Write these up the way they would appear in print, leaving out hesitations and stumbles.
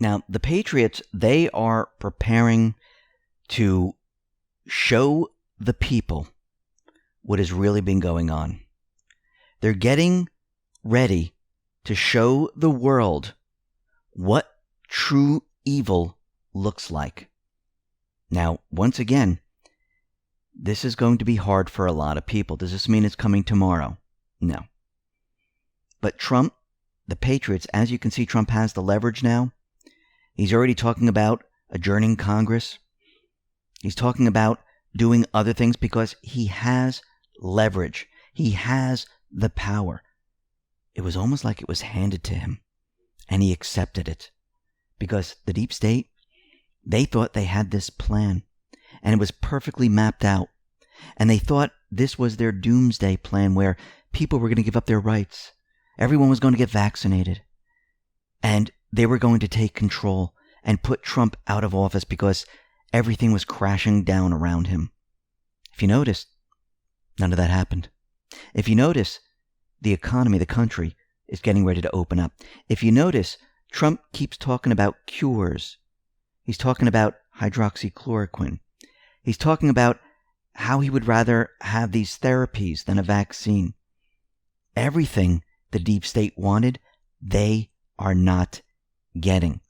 Now, the Patriots, they are preparing to show the people what has really been going on. They're getting ready to show the world what true evil looks like. Now, once again, this is going to be hard for a lot of people. Does this mean it's coming tomorrow? No. But Trump, the Patriots, as you can see, Trump has the leverage now. He's already talking about adjourning Congress. He's talking about doing other things because he has leverage. He has the power. It was almost like it was handed to him, and he accepted it. Because the deep state, they thought they had this plan, and it was perfectly mapped out. And they thought this was their doomsday plan where people were going to give up their rights. Everyone was going to get vaccinated. And they were going to take control and put Trump out of office because everything was crashing down around him. If you notice, none of that happened. If you notice, the economy, the country, is getting ready to open up. If you notice, Trump keeps talking about cures. He's talking about hydroxychloroquine. He's talking about how he would rather have these therapies than a vaccine. Everything the deep state wanted, they are not getting.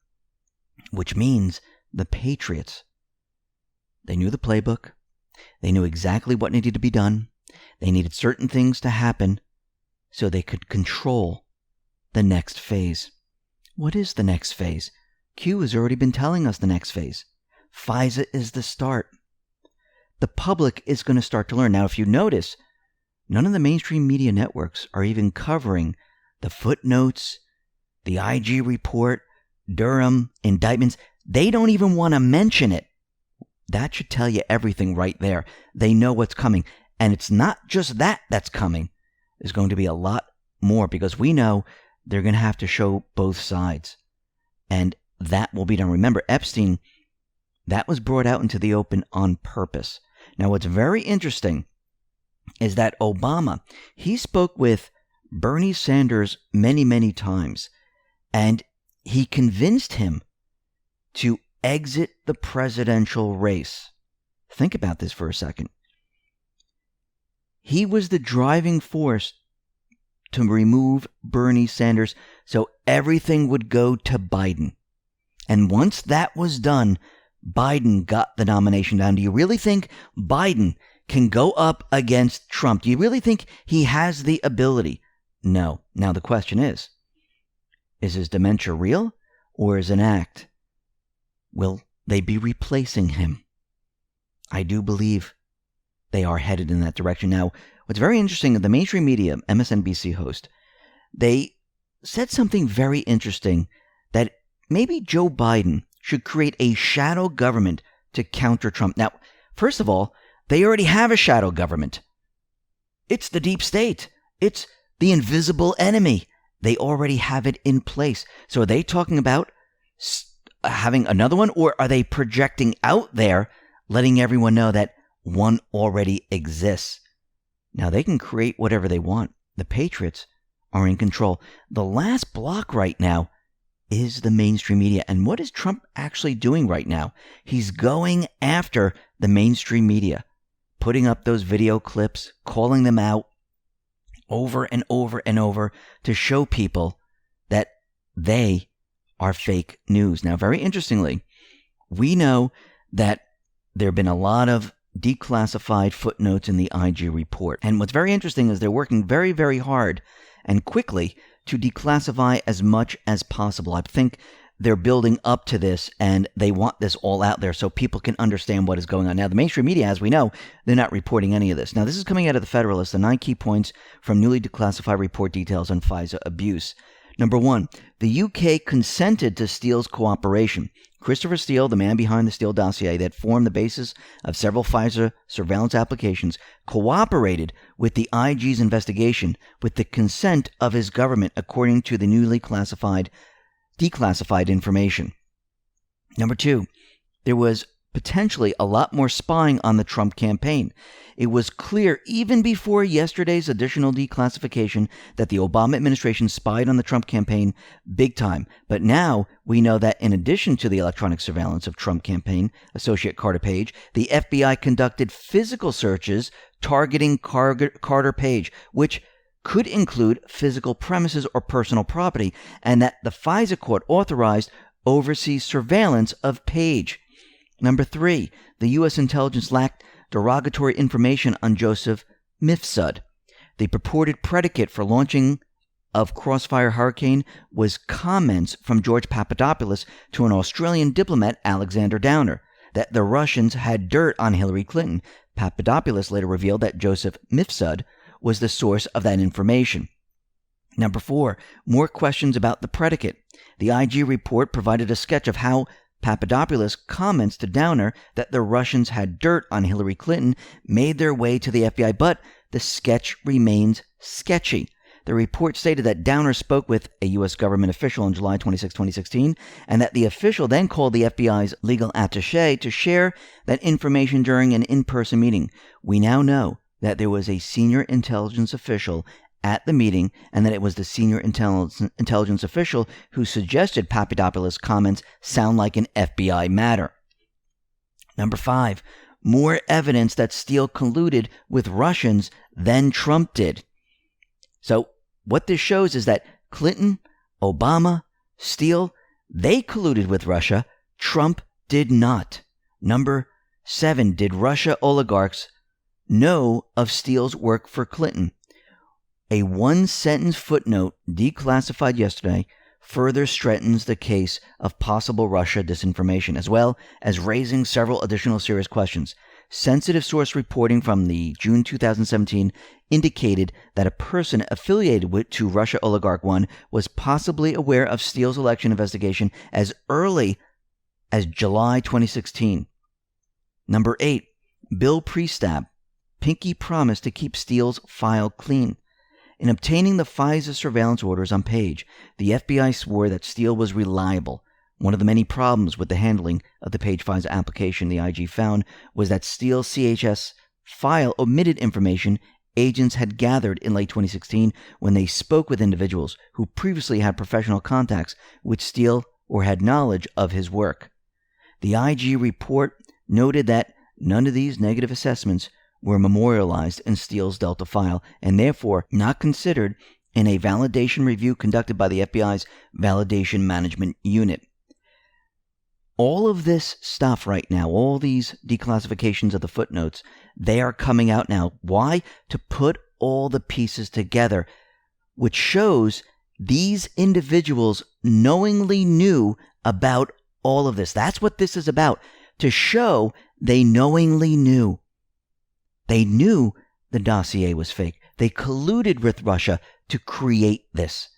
Which means the Patriots, they knew the playbook. They knew exactly what needed to be done. They needed certain things to happen so they could control the next phase. What is the next phase? Q has already been telling us the next phase. FISA is the start. The public is going to start to learn. Now, if you notice, none of the mainstream media networks are even covering the footnotes, the IG report, Durham, indictments. They don't even want to mention it. That should tell you everything right there. They know what's coming. And it's not just that that's coming. There's going to be a lot more because we know they're going to have to show both sides. And that will be done. Remember, Epstein, that was brought out into the open on purpose. Now, what's very interesting is that Obama, he spoke with Bernie Sanders many, many times, and he convinced him to exit the presidential race. Think about this for a second. He was the driving force to remove Bernie Sanders so everything would go to Biden. And once that was done, Biden got the nomination down. Do you really think Biden can go up against Trump? Do you really think he has the ability? No. Now the question is his dementia real or is it an act? Will they be replacing him? I do believe they are headed in that direction. Now, what's very interesting, the mainstream media, MSNBC host, they said something very interesting that maybe Joe Biden should create a shadow government to counter Trump. Now, first of all, they already have a shadow government. It's the deep state. It's the invisible enemy. They already have it in place. So are they talking about having another one, or are they projecting out there, letting everyone know that one already exists? Now, they can create whatever they want. The Patriots are in control. The last block right now is the mainstream media. And what is Trump actually doing right now? He's going after the mainstream media, putting up those video clips, calling them out over and over and over to show people that they are fake news. Now, very interestingly, we know that there have been a lot of declassified footnotes in the IG report. And what's very interesting is they're working very, very hard and quickly to declassify as much as possible. I think they're building up to this and they want this all out there so people can understand what is going on. Now, the mainstream media, as we know, they're not reporting any of this. Now, this is coming out of the Federalist, the 9 key points from newly declassified report details on FISA abuse. Number 1, the UK consented to Steele's cooperation. Christopher Steele, the man behind the Steele dossier that formed the basis of several FISA surveillance applications, cooperated with the IG's investigation with the consent of his government, according to the newly declassified information. Number 2, there was potentially a lot more spying on the Trump campaign. It was clear even before yesterday's additional declassification that the Obama administration spied on the Trump campaign big time. But now we know that in addition to the electronic surveillance of Trump campaign associate Carter Page, the FBI conducted physical searches targeting Carter Page, which could include physical premises or personal property, and that the FISA court authorized overseas surveillance of Page. Number 3, the U.S. intelligence lacked derogatory information on Joseph Mifsud. The purported predicate for launching of Crossfire Hurricane was comments from George Papadopoulos to an Australian diplomat, Alexander Downer, that the Russians had dirt on Hillary Clinton. Papadopoulos later revealed that Joseph Mifsud was the source of that information. Number 4, more questions about the predicate. The IG report provided a sketch of how Papadopoulos' comments to Downer that the Russians had dirt on Hillary Clinton made their way to the FBI, but the sketch remains sketchy. The report stated that Downer spoke with a U.S. government official on July 26, 2016, and that the official then called the FBI's legal attaché to share that information during an in-person meeting. We now know that there was a senior intelligence official at the meeting, and that it was the senior intelligence official who suggested Papadopoulos' comments sound like an FBI matter. Number 5, more evidence that Steele colluded with Russians than Trump did. So what this shows is that Clinton, Obama, Steele, they colluded with Russia. Trump did not. Number 7, did Russia oligarchs know of Steele's work for Clinton? A one-sentence footnote declassified yesterday further strengthens the case of possible Russia disinformation, as well as raising several additional serious questions. Sensitive source reporting from the June 2017 indicated that a person affiliated to Russia Oligarch 1 was possibly aware of Steele's election investigation as early as July 2016. Number 8, Bill Priestap. Pinky promised to keep Steele's file clean. In obtaining the FISA surveillance orders on Page, the FBI swore that Steele was reliable. One of the many problems with the handling of the Page FISA application, the IG found, was that Steele's CHS file omitted information agents had gathered in late 2016 when they spoke with individuals who previously had professional contacts with Steele or had knowledge of his work. The IG report noted that none of these negative assessments were memorialized in Steele's Delta file and therefore not considered in a validation review conducted by the FBI's Validation Management Unit. All of this stuff right now, all these declassifications of the footnotes, they are coming out now. Why? To put all the pieces together, which shows these individuals knowingly knew about all of this. That's what this is about, to show they knowingly knew. They knew the dossier was fake. They colluded with Russia to create this.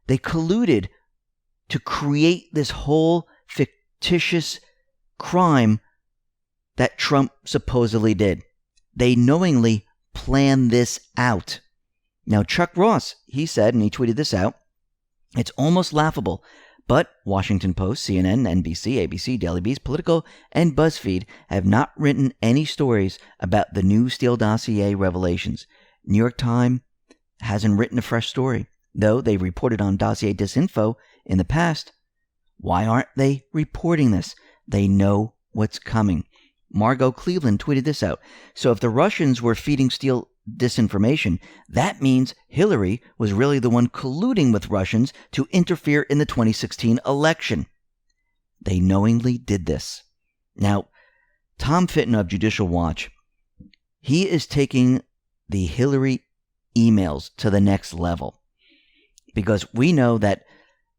They colluded to create this whole fictitious crime that Trump supposedly did. They knowingly planned this out. Now, Chuck Ross, he said, and he tweeted this out, it's almost laughable, but Washington Post, CNN, NBC, ABC, Daily Beast, Politico, and BuzzFeed have not written any stories about the new Steele dossier revelations. New York Times hasn't written a fresh story, though they reported on dossier disinfo in the past. Why aren't they reporting this? They know what's coming. Margot Cleveland tweeted this out. So if the Russians were feeding Steele disinformation, that means Hillary was really the one colluding with Russians to interfere in the 2016 election. They knowingly did this. Now, Tom Fitton of Judicial Watch, he is taking the Hillary emails to the next level, because we know that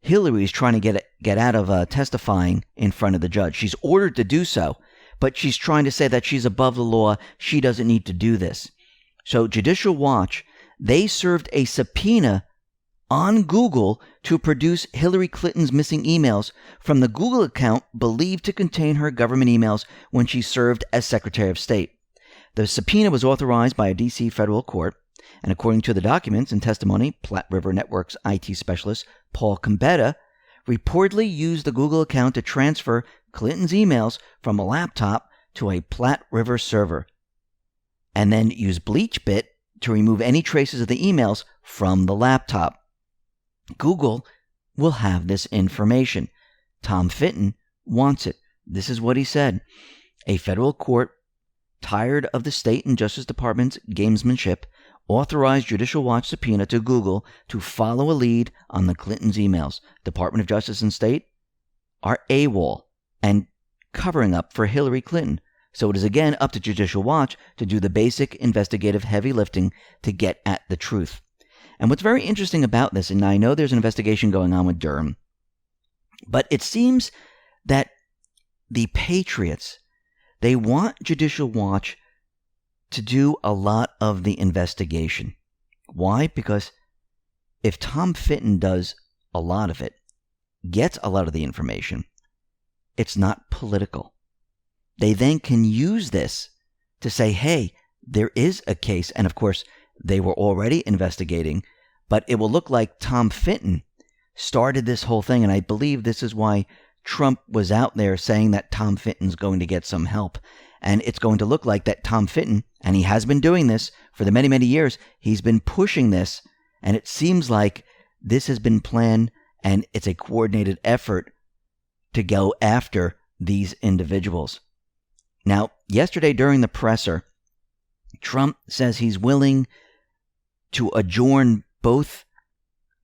Hillary is trying to get out of testifying in front of the judge. She's ordered to do so, but she's trying to say that she's above the law. She doesn't need to do this. So Judicial Watch, they served a subpoena on Google to produce Hillary Clinton's missing emails from the Google account believed to contain her government emails when she served as Secretary of State. The subpoena was authorized by a D.C. federal court, and according to the documents and testimony, Platte River Network's IT specialist Paul Combetta reportedly used the Google account to transfer Clinton's emails from a laptop to a Platte River server and then use BleachBit to remove any traces of the emails from the laptop. Google will have this information. Tom Fitton wants it. This is what he said. A federal court, tired of the state and Justice Department's gamesmanship, authorized Judicial Watch subpoena to Google to follow a lead on the Clintons' emails. Department of Justice and State are AWOL and covering up for Hillary Clinton. So it is again up to Judicial Watch to do the basic investigative heavy lifting to get at the truth. And what's very interesting about this, and I know there's an investigation going on with Durham, but it seems that the Patriots, they want Judicial Watch to do a lot of the investigation. Why? Because if Tom Fitton does a lot of it, gets a lot of the information, it's not political. They then can use this to say, hey, there is a case. And of course, they were already investigating, but it will look like Tom Fitton started this whole thing. And I believe this is why Trump was out there saying that Tom Fitton's going to get some help. And it's going to look like that Tom Fitton, and he has been doing this for the many, many years, he's been pushing this. And it seems like this has been planned and it's a coordinated effort to go after these individuals. Now, yesterday during the presser, Trump says he's willing to adjourn both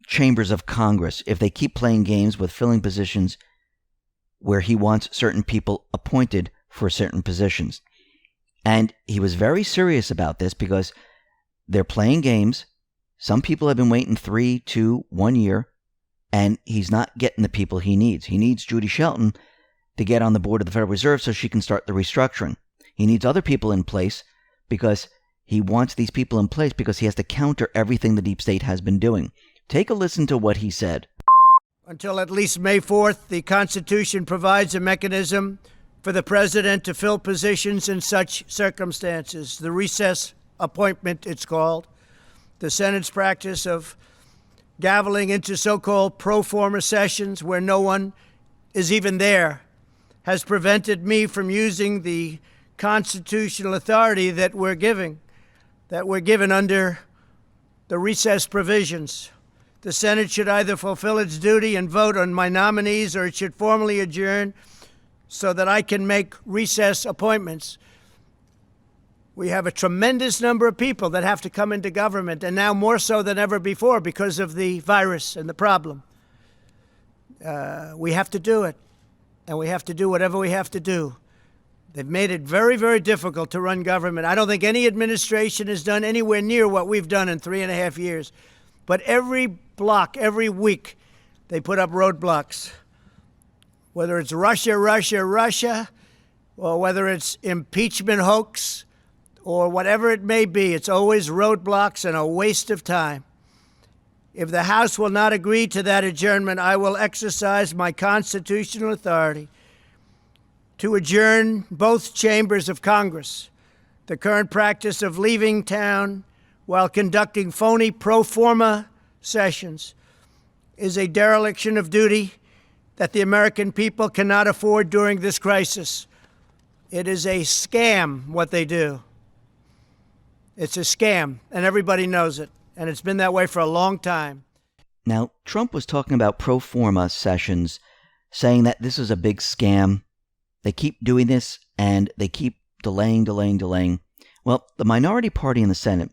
chambers of Congress if they keep playing games with filling positions where he wants certain people appointed for certain positions. And he was very serious about this because they're playing games. Some people have been waiting 3, 2, 1 year, and he's not getting the people he needs. He needs Judy Shelton to get on the board of the Federal Reserve so she can start the restructuring. He needs other people in place because he wants these people in place because he has to counter everything the deep state has been doing. Take a listen to what he said. Until at least May 4th, the Constitution provides a mechanism for the president to fill positions in such circumstances. The recess appointment, it's called. The Senate's practice of gaveling into so-called pro forma sessions where no one is even there has prevented me from using the constitutional authority that we're given under the recess provisions. The Senate should either fulfill its duty and vote on my nominees, or it should formally adjourn so that I can make recess appointments. We have a tremendous number of people that have to come into government, and now more so than ever before because of the virus and the problem. We have to do it, and we have to do whatever we have to do. They've made it very, very difficult to run government. I don't think any administration has done anywhere near what we've done in 3.5 years. But every block, every week, they put up roadblocks. Whether it's Russia, or whether it's impeachment hoax, or whatever it may be, it's always roadblocks and a waste of time. If the House will not agree to that adjournment, I will exercise my constitutional authority to adjourn both chambers of Congress. The current practice of leaving town while conducting phony pro forma sessions is a dereliction of duty that the American people cannot afford during this crisis. It is a scam, what they do. It's a scam, and everybody knows it, and it's been that way for a long time. Now, Trump was talking about pro forma sessions, saying that this is a big scam. They keep doing this, and they keep delaying. Well, the minority party in the Senate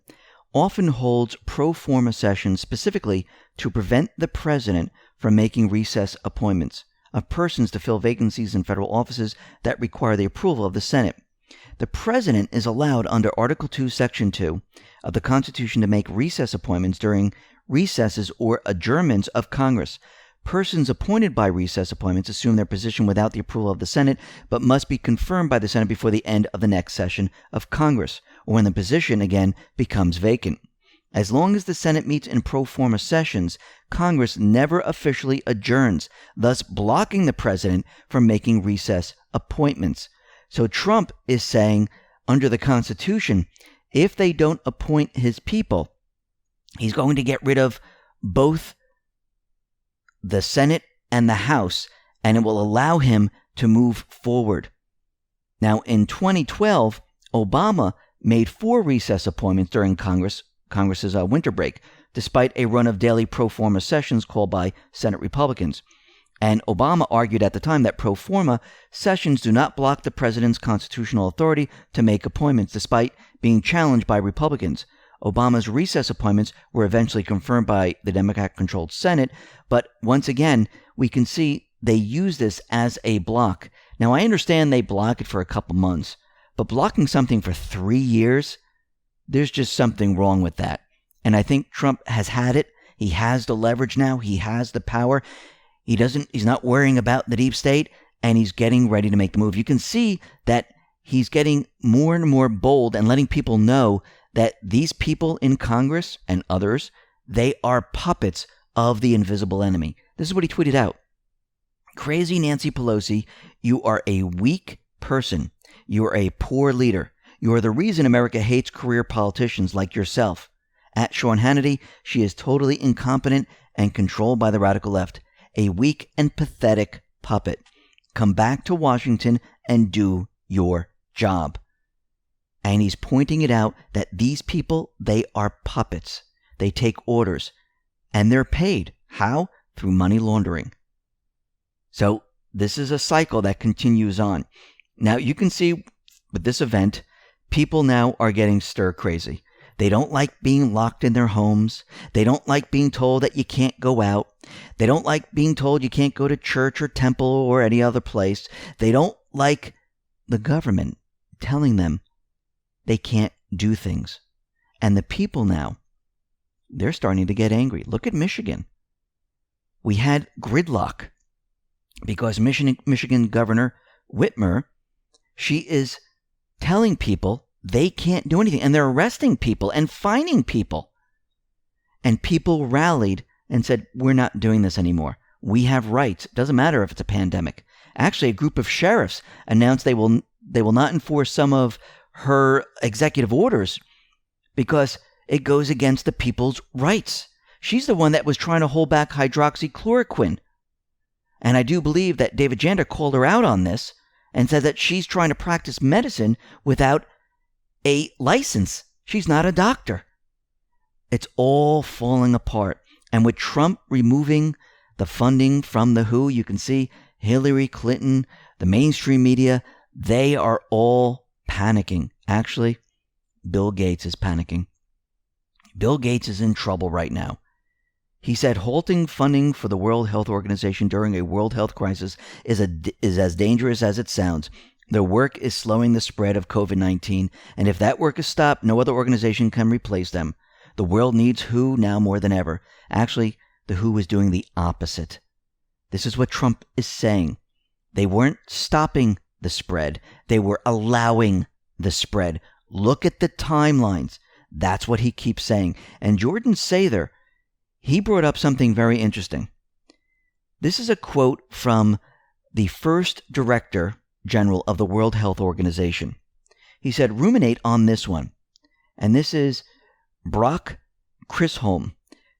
often holds pro forma sessions specifically to prevent the president from making recess appointments of persons to fill vacancies in federal offices that require the approval of the Senate. The president is allowed under Article 2, Section 2 of the Constitution to make recess appointments during recesses or adjournments of Congress. Persons appointed by recess appointments assume their position without the approval of the Senate, but must be confirmed by the Senate before the end of the next session of Congress, or when the position again becomes vacant. As long as the Senate meets in pro forma sessions, Congress never officially adjourns, thus blocking the president from making recess appointments. So Trump is saying, under the Constitution, if they don't appoint his people, he's going to get rid of both the Senate and the House, and it will allow him to move forward. Now, in 2012, Obama made 4 recess appointments during Congress's winter break, despite a run of daily pro forma sessions called by Senate Republicans. And Obama argued at the time that pro forma sessions do not block the president's constitutional authority to make appointments, despite being challenged by Republicans. Obama's recess appointments were eventually confirmed by the Democrat-controlled Senate, but once again, we can see they use this as a block. Now, I understand they block it for a couple months, but blocking something for 3 years, there's just something wrong with that. And I think Trump has had it. He has the leverage now. He has the power. He's not worrying about the deep state, and he's getting ready to make the move. You can see that he's getting more and more bold and letting people know that these people in Congress and others, they are puppets of the invisible enemy. This is what he tweeted out. Crazy Nancy Pelosi, you are a weak person. You are a poor leader. You are the reason America hates career politicians like yourself. At Sean Hannity, she is totally incompetent and controlled by the radical left. A weak and pathetic puppet. Come back to Washington and do your job. And he's pointing it out that these people, they are puppets. They take orders. And they're paid. How? Through money laundering. So this is a cycle that continues on. Now you can see with this event, people now are getting stir crazy. They don't like being locked in their homes. They don't like being told that you can't go out. They don't like being told you can't go to church or temple or any other place. They don't like the government telling them they can't do things. And the people now, they're starting to get angry. Look at Michigan. We had gridlock because Michigan Governor Whitmer, she is telling people they can't do anything, and they're arresting people and fining people. And people rallied and said, we're not doing this anymore. We have rights. It doesn't matter if it's a pandemic. Actually, a group of sheriffs announced they will not enforce some of her executive orders because it goes against the people's rights. She's the one that was trying to hold back hydroxychloroquine. And I do believe that David Jander called her out on this and said that she's trying to practice medicine without a license. She's not a doctor. It's all falling apart. And with Trump removing the funding from the WHO, you can see Hillary Clinton, the mainstream media, they are all panicking. Actually, Bill Gates is panicking. Bill Gates is in trouble right now. He said halting funding for the World Health Organization during a world health crisis is as dangerous as it sounds. Their work is slowing the spread of COVID-19, and if that work is stopped, no other organization can replace them. The world needs WHO now more than ever. Actually, the WHO is doing the opposite. This is what Trump is saying. They weren't stopping the spread. They were allowing the spread. Look at the timelines. That's what he keeps saying. And Jordan Sather, he brought up something very interesting. This is a quote from the first Director General of the World Health Organization. He said, ruminate on this one. And this is Brock Chisholm.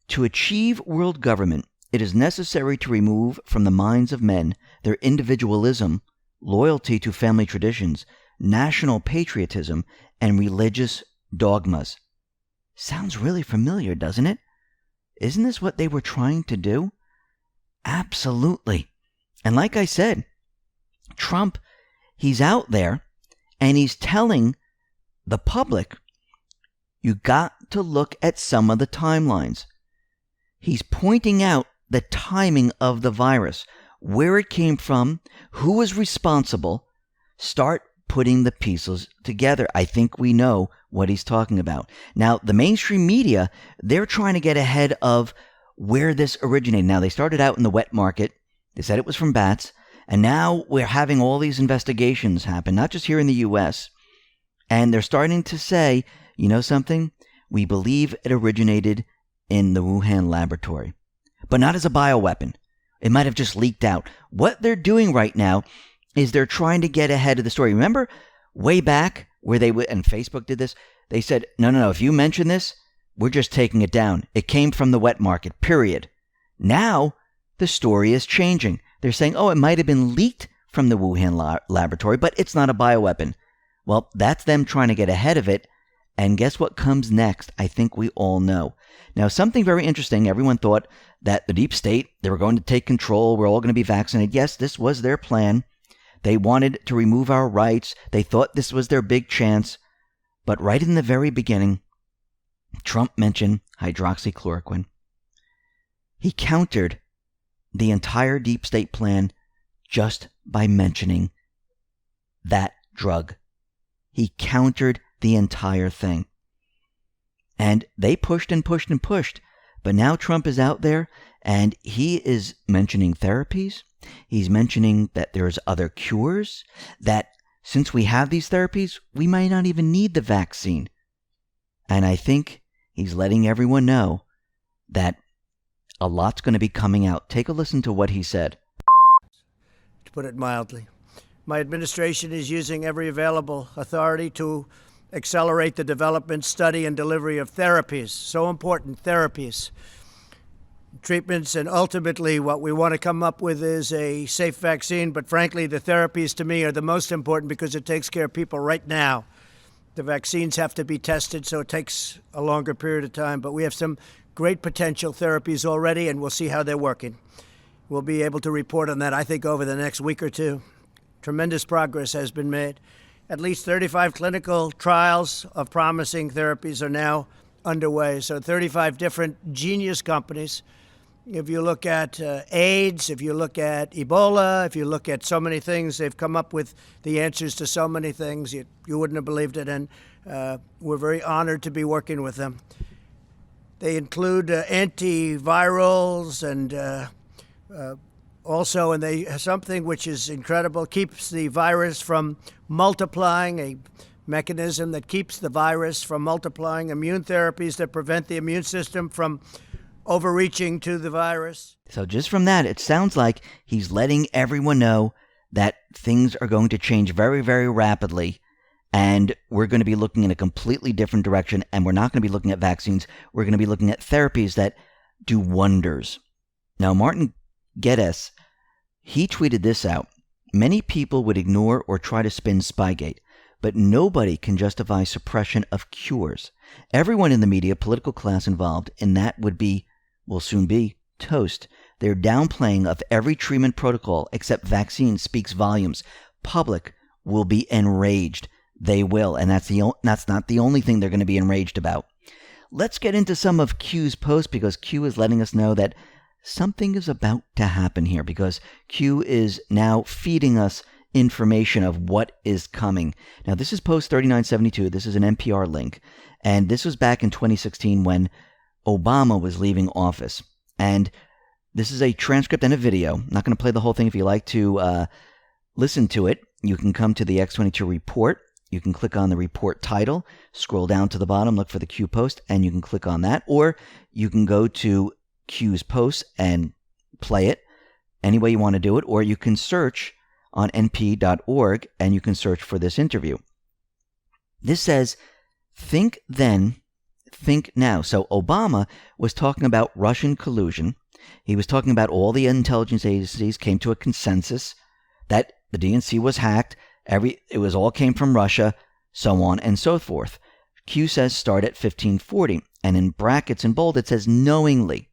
To achieve world government, it is necessary to remove from the minds of men their individualism, loyalty to family traditions, national patriotism, and religious dogmas. Sounds really familiar, doesn't it? Isn't this what they were trying to do? Absolutely. And like I said, Trump, he's out there and he's telling the public, you got to look at some of the timelines. He's pointing out the timing of the virus, where it came from, who was responsible. Start putting the pieces together. I think we know what he's talking about. Now, the mainstream media, they're trying to get ahead of where this originated. Now, they started out in the wet market. They said it was from bats. And now we're having all these investigations happen, not just here in the U.S. And they're starting to say, you know something? We believe it originated in the Wuhan laboratory, but not as a bioweapon. It might have just leaked out. What they're doing right now is they're trying to get ahead of the story. Remember way back where they and Facebook did this? They said, no, if you mention this, we're just taking it down. It came from the wet market, period. Now the story is changing. They're saying, oh, it might have been leaked from the Wuhan laboratory, but it's not a bioweapon. Well, that's them trying to get ahead of it. And guess what comes next? I think we all know. Now, something very interesting. Everyone thought that the deep state, they were going to take control. We're all going to be vaccinated. Yes, this was their plan. They wanted to remove our rights. They thought this was their big chance. But right in the very beginning, Trump mentioned hydroxychloroquine. He countered the entire deep state plan just by mentioning that drug. He countered the entire thing. And they pushed and pushed and pushed. But now Trump is out there and he is mentioning therapies. He's mentioning that there's other cures, that since we have these therapies, we might not even need the vaccine. And I think he's letting everyone know that a lot's going to be coming out. Take a listen to what he said. To put it mildly, my administration is using every available authority to accelerate the development, study, and delivery of therapies. So important, therapies, treatments, and ultimately what we want to come up with is a safe vaccine. But frankly, the therapies to me are the most important because it takes care of people right now. The vaccines have to be tested, so it takes a longer period of time. But we have some great potential therapies already, and we'll see how they're working. We'll be able to report on that, I think, over the next week or two. Tremendous progress has been made. At least 35 clinical trials of promising therapies are now underway. So 35 different genius companies. If you look at AIDS, if you look at Ebola, if you look at so many things, they've come up with the answers to so many things. You wouldn't have believed it, and we're very honored to be working with them. They include antivirals and also, and they something which is incredible, keeps the virus from multiplying, a mechanism that keeps the virus from multiplying, immune therapies that prevent the immune system from overreaching to the virus. So just from that, it sounds like he's letting everyone know that things are going to change very, very rapidly, and we're going to be looking in a completely different direction, and we're not going to be looking at vaccines. We're going to be looking at therapies that do wonders. Now, Martin Geddes, he tweeted this out. Many people would ignore or try to spin Spygate, but nobody can justify suppression of cures. Everyone in the media, political class involved in that will soon be, toast. Their downplaying of every treatment protocol except vaccines speaks volumes. Public will be enraged. They will, and that's not the only thing they're going to be enraged about. Let's get into some of Q's posts, because Q is letting us know that something is about to happen here, because Q is now feeding us information of what is coming. Now, this is post 3972. This is an NPR link, and this was back in 2016 when Obama was leaving office. And this is a transcript and a video. I'm not going to play the whole thing. If you like to listen to it, you can come to the X22 report. You can click on the report title, scroll down to the bottom, look for the Q post, and you can click on that. Or you can go to Q's post and play it any way you want to do it, or you can search on np.org and you can search for this interview. This says, think then, think now. So Obama was talking about Russian collusion. He was talking about all the intelligence agencies came to a consensus that the DNC was hacked. It was all came from Russia, so on and so forth. Q says start at 1540, and in brackets in bold it says knowingly.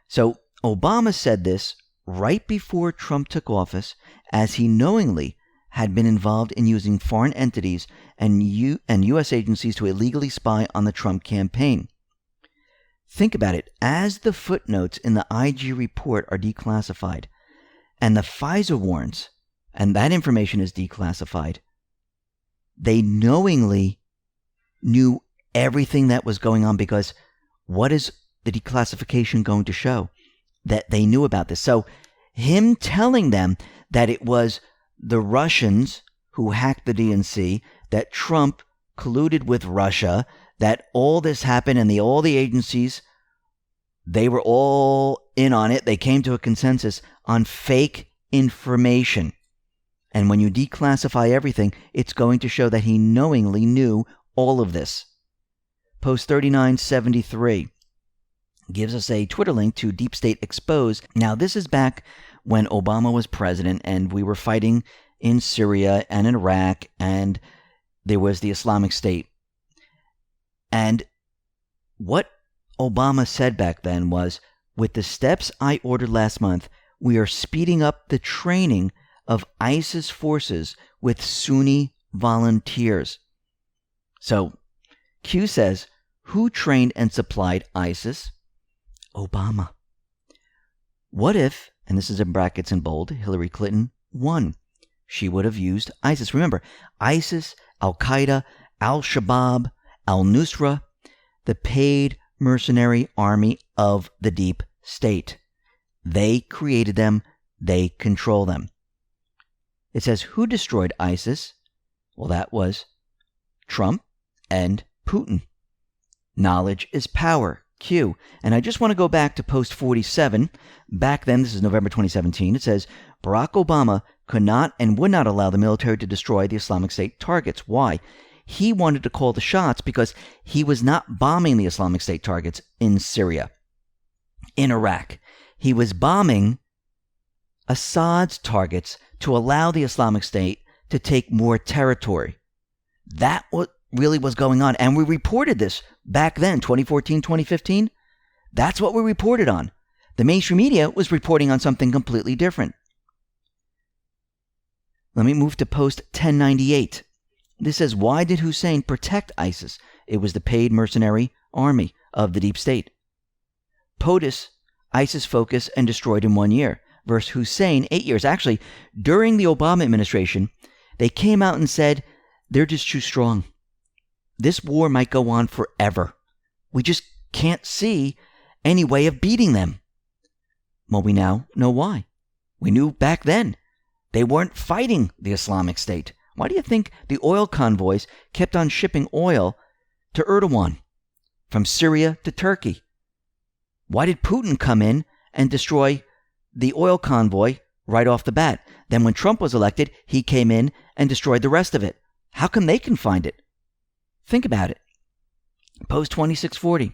So Obama said this right before Trump took office, as he knowingly had been involved in using foreign entities and U.S. agencies to illegally spy on the Trump campaign. Think about it. As the footnotes in the IG report are declassified, and the FISA warrants, and that information is declassified, they knowingly knew everything that was going on, because what is the declassification going to show? That they knew about this. So him telling them that it was the Russians who hacked the DNC, that Trump colluded with Russia, that all this happened and all the agencies, they were all in on it. They came to a consensus on fake information. And when you declassify everything, it's going to show that he knowingly knew all of this. Post 3973 gives us a Twitter link to Deep State Exposed. Now, this is back when Obama was president and we were fighting in Syria and in Iraq, and there was the Islamic State. And what Obama said back then was, with the steps I ordered last month, we are speeding up the training of ISIS forces with Sunni volunteers. So Q says, who trained and supplied ISIS? Obama. What if, and this is in brackets in bold, Hillary Clinton won? She would have used ISIS. Remember, ISIS, Al-Qaeda, Al-Shabaab, Al-Nusra, the paid mercenary army of the deep state. They created them. They control them. It says, who destroyed ISIS? Well, that was Trump and Putin. Knowledge is power. Q. And I just want to go back to post 47. Back then, this is November 2017. It says, Barack Obama could not and would not allow the military to destroy the Islamic State targets. Why? He wanted to call the shots because he was not bombing the Islamic State targets in Syria, in Iraq. He was bombing Assad's targets to allow the Islamic State to take more territory. That what really was going on. And we reported this back then, 2014, 2015. That's what we reported on. The mainstream media was reporting on something completely different. Let me move to post 1098. This says, why did Hussein protect ISIS? It was the paid mercenary army of the deep state. POTUS, ISIS focused and destroyed in 1 year, versus Hussein, 8 years. Actually, during the Obama administration, they came out and said, they're just too strong. This war might go on forever. We just can't see any way of beating them. Well, we now know why. We knew back then they weren't fighting the Islamic State. Why do you think the oil convoys kept on shipping oil to Erdogan from Syria to Turkey? Why did Putin come in and destroy the oil convoy right off the bat? Then when Trump was elected, he came in and destroyed the rest of it. How come they can find it? Think about it. Post 2640.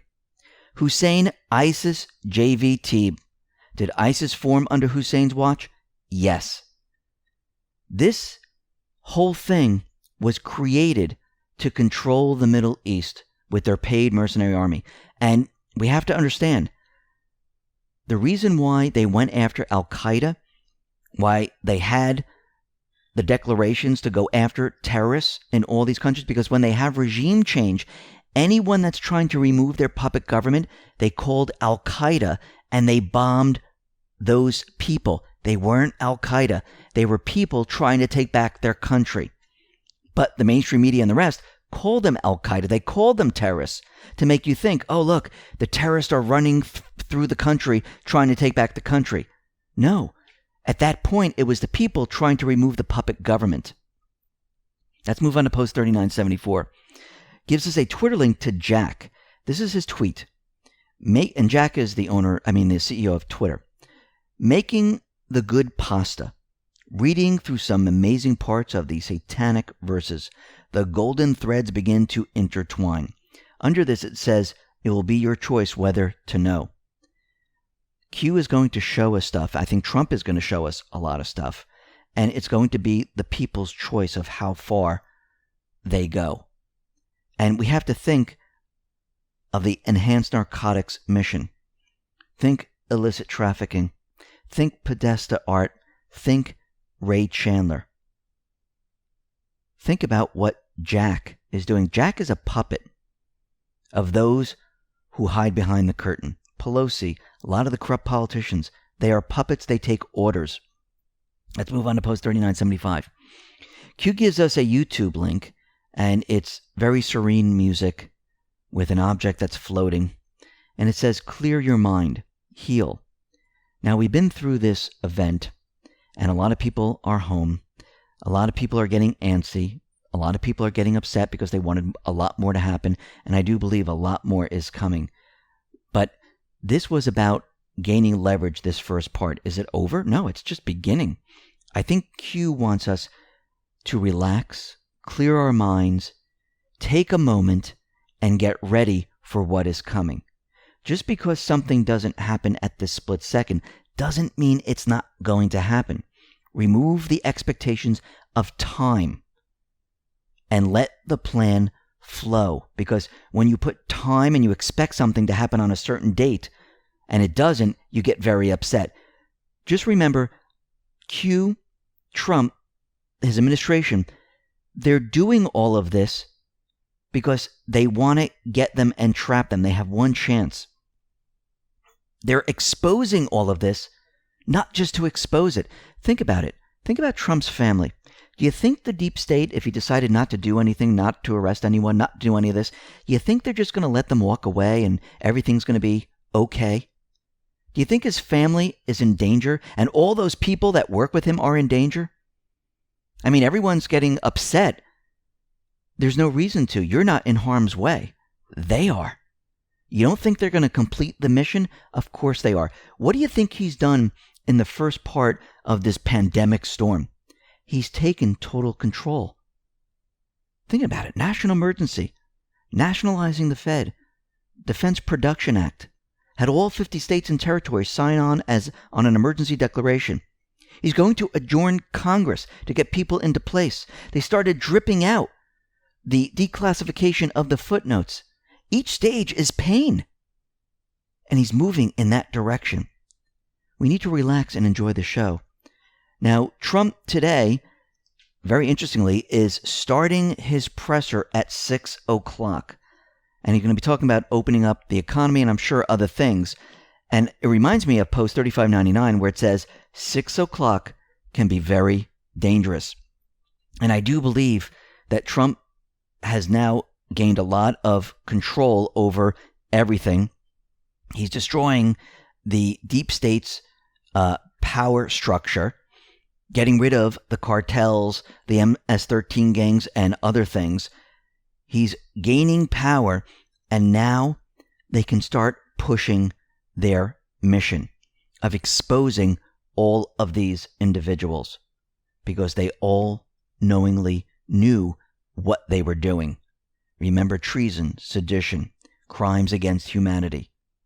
Hussein ISIS JV team. Did ISIS form under Hussein's watch? Yes. This whole thing was created to control the Middle East with their paid mercenary army. And we have to understand, the reason why they went after Al-Qaeda, why they had the declarations to go after terrorists in all these countries, because when they have regime change, anyone that's trying to remove their puppet government, they called Al-Qaeda and they bombed those people. They weren't Al-Qaeda. They were people trying to take back their country. But the mainstream media and the rest called them Al-Qaeda. They called them terrorists to make you think, oh, look, the terrorists are running through the country trying to take back the country. No. At that point, it was the people trying to remove the puppet government. Let's move on to post 3974. Gives us a Twitter link to Jack. This is his tweet. And Jack is the CEO of Twitter. Making the good pasta. Reading through some amazing parts of the satanic verses. The golden threads begin to intertwine. Under this it says, it will be your choice whether to know. Q is going to show us stuff. I think Trump is going to show us a lot of stuff. And it's going to be the people's choice of how far they go. And we have to think of the enhanced narcotics mission. Think illicit trafficking. Think Podesta art. Think Ray Chandler. Think about what Jack is doing. Jack is a puppet of those who hide behind the curtain. Pelosi, a lot of the corrupt politicians, they are puppets. They take orders. Let's move on to post 3975. Q gives us a YouTube link, and it's very serene music with an object that's floating. And it says, clear your mind, heal. Now, we've been through this event, and a lot of people are home. A lot of people are getting antsy. A lot of people are getting upset because they wanted a lot more to happen, and I do believe a lot more is coming. But this was about gaining leverage, this first part. Is it over? No, it's just beginning. I think Q wants us to relax, clear our minds, take a moment, and get ready for what is coming. Just because something doesn't happen at this split second doesn't mean it's not going to happen. Remove the expectations of time and let the plan flow. Because when you put time and you expect something to happen on a certain date and it doesn't, you get very upset. Just remember, Trump, his administration, they're doing all of this because they want to get them and trap them. They have one chance. They're exposing all of this, not just to expose it. Think about it. Think about Trump's family. Do you think the deep state, if he decided not to do anything, not to arrest anyone, not to do any of this, you think they're just going to let them walk away and everything's going to be okay? Do you think his family is in danger and all those people that work with him are in danger? I mean, everyone's getting upset. There's no reason to. You're not in harm's way. They are. You don't think they're going to complete the mission? Of course they are. What do you think he's done in the first part of this pandemic storm? He's taken total control. Think about it. National emergency. Nationalizing the Fed. Defense Production Act. Had all 50 states and territories sign on an emergency declaration. He's going to adjourn Congress to get people into place. They started dripping out the declassification of the footnotes. Each stage is pain. And he's moving in that direction. We need to relax and enjoy the show. Now, Trump today, very interestingly, is starting his presser at 6 o'clock. And he's going to be talking about opening up the economy and I'm sure other things. And it reminds me of Post 3599 where it says 6 o'clock can be very dangerous. And I do believe that Trump has now gained a lot of control over everything. He's destroying the deep state's power structure, getting rid of the cartels, the MS-13 gangs, and other things. He's gaining power, and now they can start pushing their mission of exposing all of these individuals because they all knowingly knew what they were doing. Remember treason, sedition, crimes against humanity.